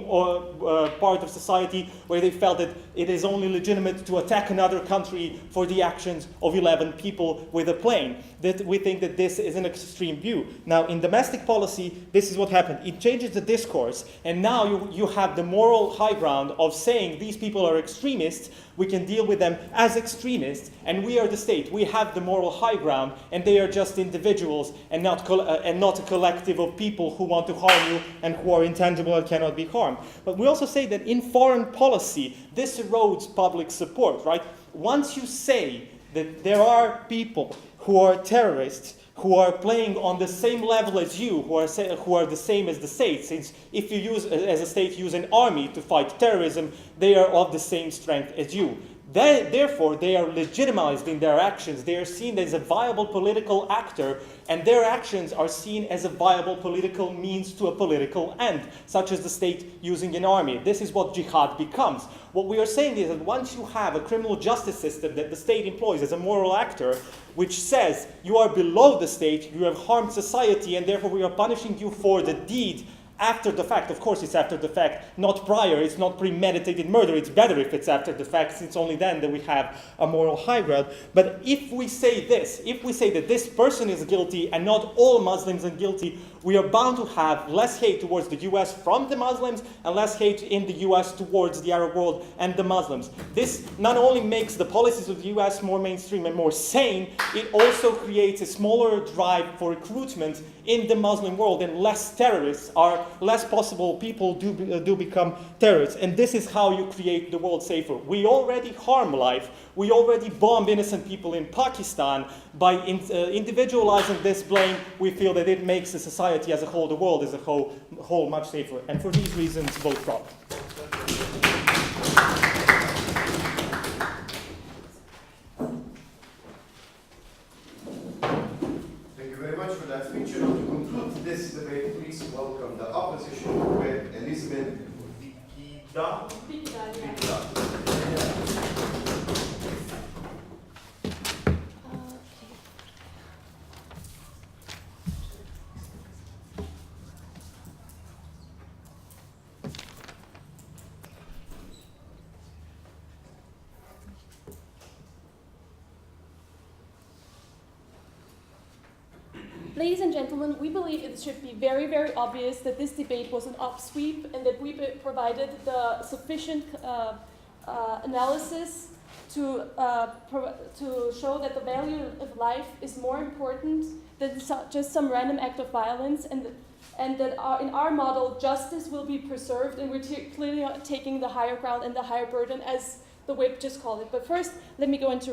part of society where they felt that it is only legitimate to attack another country for the actions of 11 people with a plane. That we think that this is an extreme view. Now, in domestic policy, this is what happened. It changes the discourse, and now you have the moral high ground of saying these people are extremists, we can deal with them as extremists, and we are the state. We have the moral high ground, and they are just individuals and not a collective of people who want to harm you and who are intangible and cannot be harmed. But we also say that in foreign policy, this erodes public support, right? Once you say that there are people who are terrorists, who are playing on the same level as you, who are the same as the state, since if you as a state use an army to fight terrorism, they are of the same strength as you. Therefore, they are legitimized in their actions. They are seen as a viable political actor, and their actions are seen as a viable political means to a political end, such as the state using an army. This is what jihad becomes. What we are saying is that once you have a criminal justice system that the state employs as a moral actor, which says you are below the state, you have harmed society, and therefore we are punishing you for the deed after the fact. Of course, it's after the fact, not prior. It's not premeditated murder. It's better if it's after the fact, since only then that we have a moral high ground. But if we say this, if we say that this person is guilty and not all Muslims are guilty, we are bound to have less hate towards the US from the Muslims and less hate in the US towards the Arab world and the Muslims. This not only makes the policies of the US more mainstream and more sane, it also creates a smaller drive for recruitment in the Muslim world, and less terrorists are, less possible people do become terrorists. And this is how you create the world safer. We already harm life. We already bomb innocent people in Pakistan. By individualizing this blame, we feel that it makes the society as a whole, the world as a whole much safer. And for these reasons, vote for. Thank you very much for that speech. And to conclude this debate, please welcome the opposition with Elizabeth Vikida. Ladies and gentlemen, we believe it should be very, very obvious that this debate was an upsweep and that we provided the sufficient analysis to show that the value of life is more important than just some random act of violence, and that in our model, justice will be preserved, and we're clearly taking the higher ground and the higher burden, as the whip just called it. But first, let me go into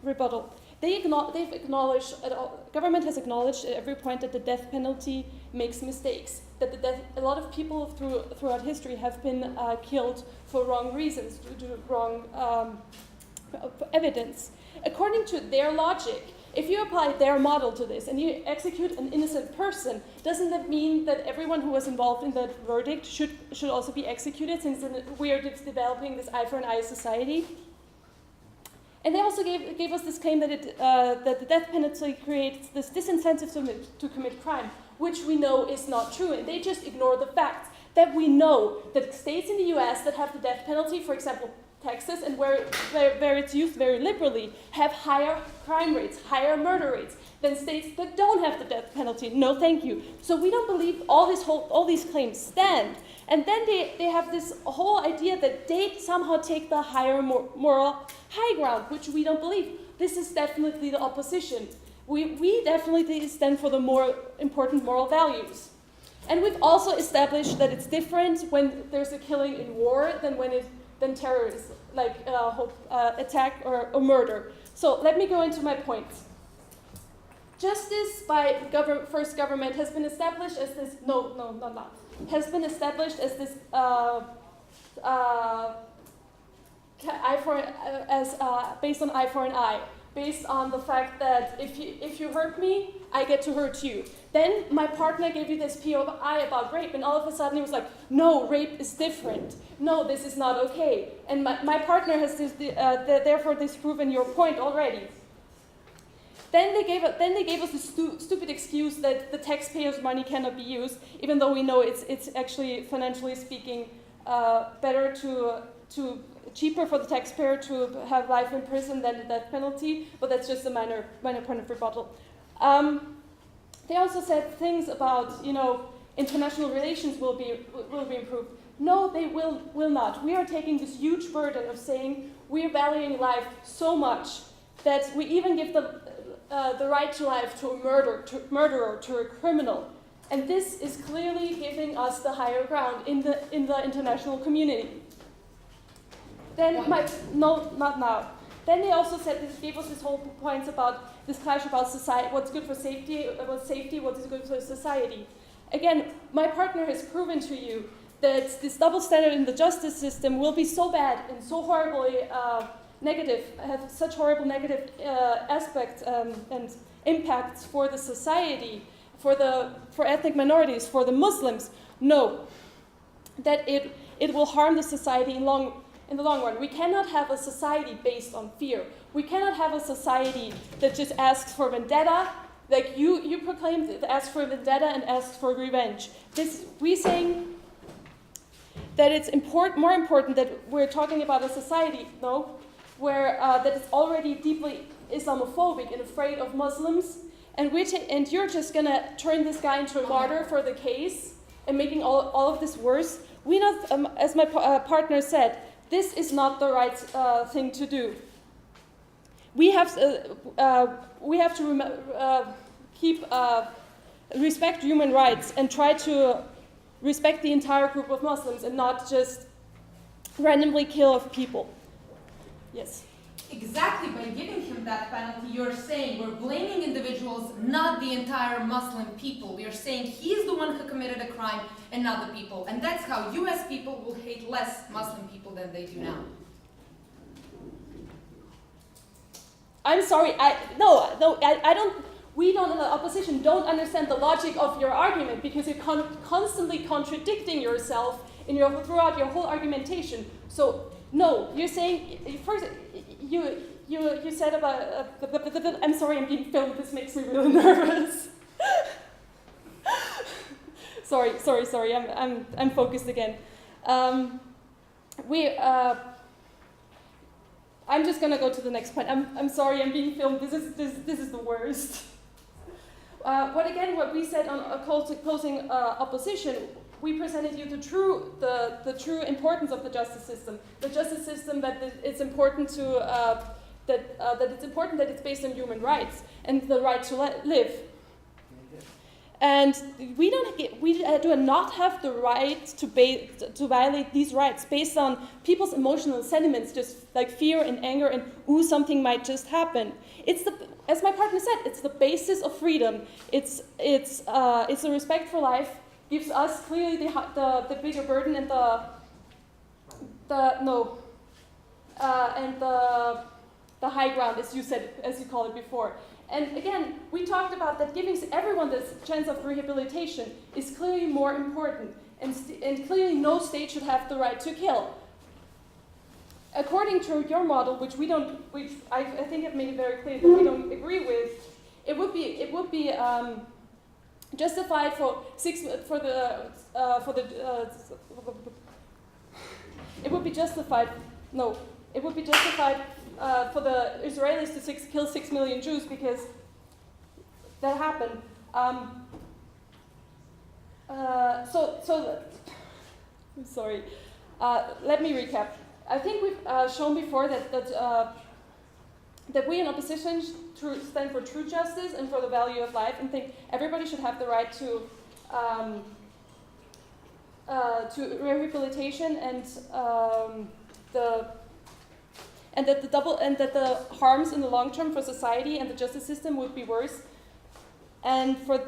rebuttal. They've acknowledged, government has acknowledged at every point that the death penalty makes mistakes, that a lot of people throughout history have been killed for wrong reasons, due to wrong evidence. According to their logic, if you apply their model to this and you execute an innocent person, doesn't that mean that everyone who was involved in that verdict should also be executed, since we are developing this eye for an eye society? And they also gave us this claim that that the death penalty creates this disincentive to commit crime, which we know is not true. And they just ignore the fact that we know that states in the US that have the death penalty, for example, Texas, and where it's used very liberally, have higher crime rates, higher murder rates than states that don't have the death penalty. No, thank you. So we don't believe all these claims stand. And then they have this whole idea that they somehow take the higher moral high ground, which we don't believe. This is definitely the opposition. We definitely stand for the more important moral values. And we've also established that it's different when there's a killing in war than terrorists, like attack or murder. So let me go into my points. Justice by first government has been established as this, has been established as this based on eye for an eye, based on the fact that if you hurt me, I get to hurt you. Then my partner gave you this POI about rape, and all of a sudden he was like, no, rape is different. No, this is not okay. And my partner has therefore disproven your point already. Then they gave us this stupid excuse that the taxpayers' money cannot be used, even though we know it's actually, financially speaking, better cheaper for the taxpayer to have life in prison than the death penalty. But that's just a minor point of rebuttal. They also said things about, international relations will be improved. No, they will not. We are taking this huge burden of saying we are valuing life so much that we even give the right to life to a murderer, to a criminal. And this is clearly giving us the higher ground in the international community. Then not now. Then they also gave us this whole points about this clash about society, what's good for safety, what is good for society. Again, my partner has proven to you that this double standard in the justice system will be so bad and so horribly negative, have such horrible negative aspects and impacts for the society, for ethnic minorities, for the Muslims. No, that it will harm the society in the long run. We cannot have a society based on fear. We cannot have a society that just asks for vendetta Like you proclaimed as for vendetta and as for revenge. We saying that it's more important that we're talking about a society, where that is already deeply Islamophobic and afraid of Muslims, and you're just gonna turn this guy into a martyr for the case and making all of this worse. We not, as my partner said, this is not the right thing to do. We have to respect human rights and try to respect the entire group of Muslims and not just randomly kill people. Yes. Exactly, by giving him that penalty, you're saying we're blaming individuals, not the entire Muslim people. You're saying he's the one who committed a crime and not the people. And that's how US people will hate less Muslim people than they do now. I'm sorry, we don't in the opposition don't understand the logic of your argument because you're constantly contradicting yourself throughout your whole argumentation. So no, you're saying first you said about I'm sorry, I'm being filmed. This makes me really nervous. sorry. I'm focused again. I'm just gonna go to the next point. I'm sorry, I'm being filmed. This is the worst. What we said on closing opposition, we presented you the true importance of the justice system. The justice system that it's important that it's based on human rights and the right to live. And we do not have the right to violate these rights based on people's emotional sentiments, just like fear and anger and something might just happen. As my partner said, it's the basis of freedom. It's the respect for life gives us clearly the bigger burden and the high ground, as you said, as you called it before. And again, we talked about that giving everyone this chance of rehabilitation is clearly more important, and clearly no state should have the right to kill. According to your model, which I think I've made it very clear that we don't agree with, it would be justified for the Israelis to kill 6 million Jews because that happened. I'm sorry. Let me recap. I think we've shown before that we in opposition stand for true justice and for the value of life, and think everybody should have the right to rehabilitation and that the harms in the long term for society and the justice system would be worse. And for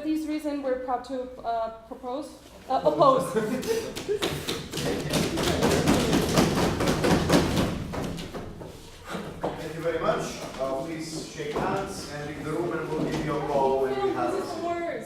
these reasons, we're proud to oppose. Thank you very much. Please shake hands and leave the room, and we'll give you a call